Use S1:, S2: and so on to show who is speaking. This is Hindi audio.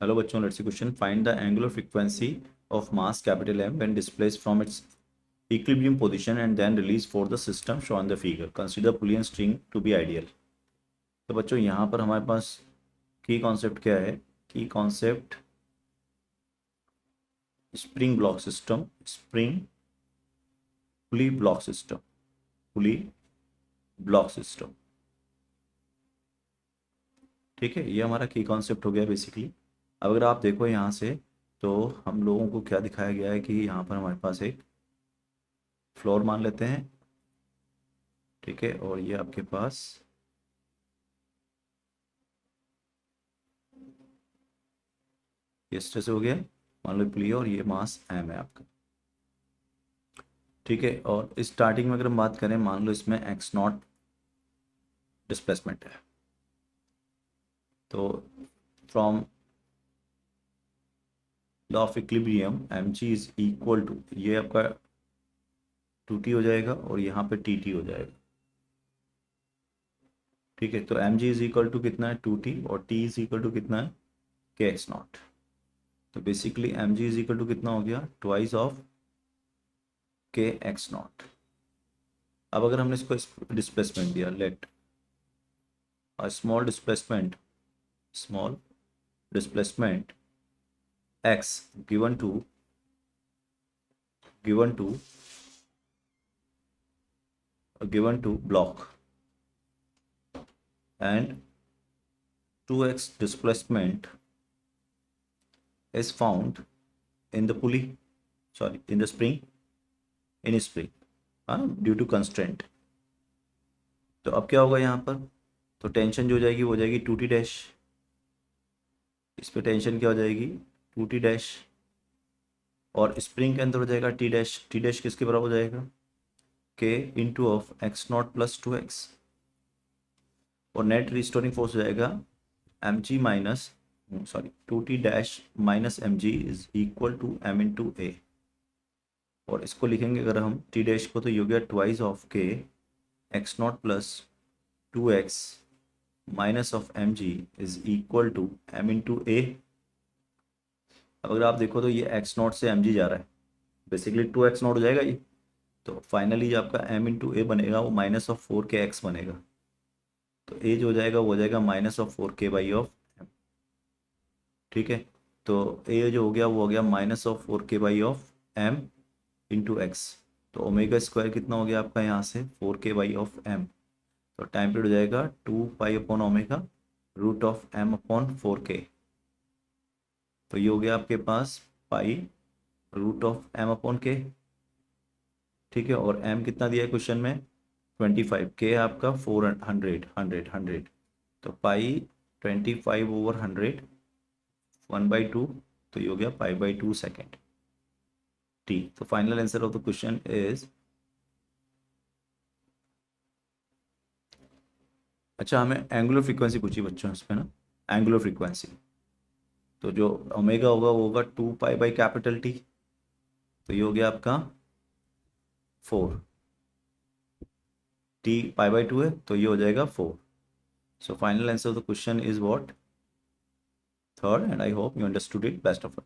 S1: हेलो बच्चों, let's see question. Find the angular frequency of mass capital M when displaced from its equilibrium position and then release for the system show on the figure. Consider pulley and string to be ideal. तो बच्चों यहाँ पर हमारे पास की कॉन्सेप्ट क्या है? की concept spring block system, spring pulley block system, pulley block system. ठीक है, ये हमारा की कॉन्सेप्ट हो गया बेसिकली। अब अगर आप देखो यहाँ से, तो हम लोगों को क्या दिखाया गया है कि यहाँ पर हमारे पास एक फ्लोर मान लेते हैं। ठीक है, और ये आपके पास ये स्ट्रेस हो गया, मान लो प्ली, और ये मास एम है आपका। ठीक है, और स्टार्टिंग में अगर हम बात करें, मान लो इसमें एक्स नॉट डिस्प्लेसमेंट है, तो from law of equilibrium m ji is equal to, ये आपका टू टी हो जाएगा और यहाँ पे टी टी हो जाएगा। ठीक है, तो m ji is equal to कितना है? टू टी, और टी इज इक्वल टू कितना है? K x naught. तो basically m ji is equal to कितना हो गया? ट्वाइस ऑफ के एक्स नॉट। अब अगर हमने इसको डिस्प्लेसमेंट दिया, let a small displacement x given to block, and 2x displacement is found in the pulley, sorry, in the spring, in spring, due to constraint। तो अब क्या होगा यहाँ पर? तो टेंशन जो हो जाएगी वो हो जाएगी टू टी डैश। इस पे टेंशन क्या हो जाएगी? Two T dash. और स्प्रिंग के अंदर हो जाएगा टी डैश। टी डैश किसके बराबर हो जाएगा? K into of X not plus two X. और नेट रिस्टोरिंग फोर्स हो जाएगा M G minus, sorry, two T dash minus M ji is equal to M into A. और इसको लिखेंगे अगर हम टी डैश को, तो ये हो गया ट्वाइस ऑफ के x not plus two X minus of M ji is equal to M into A. अब अगर आप देखो तो ये एक्स नॉट से एम जी जा रहा है, बेसिकली टू एक्स नॉट हो जाएगा ये। तो फाइनली जो आपका एम इंटू ए बनेगा वो माइनस ऑफ फोर के एक्स बनेगा। तो ए जो हो जाएगा वो हो जाएगा minus of four K by of M. ठीक है, तो ए जो हो गया वो हो गया minus of four K by of M into X. तो ओमेगा स्क्वायर कितना हो गया आपका यहाँ से? Four K by of M. तो टाइम पीरियड हो जाएगा two pi upon omega root of M upon four K. तो ये हो गया आपके पास pi root of M upon K. ठीक है, और एम कितना दिया है क्वेश्चन में? 25। के है आपका 400, 100। तो पाई 25/100, 1/2। तो ये हो गया पाई/2 सेकेंड टी। तो final answer of the question is, अच्छा हमें एंगुलर फ्रीक्वेंसी पूछी बच्चों इसमें ना, एंगुलर फ्रीक्वेंसी। तो जो ओमेगा होगा वो होगा two pi by capital T. तो ये हो गया आपका 4। टी पाई/2 है तो ये हो जाएगा 4। So final answer of the question is what? Third, and I hope you understood it. Best of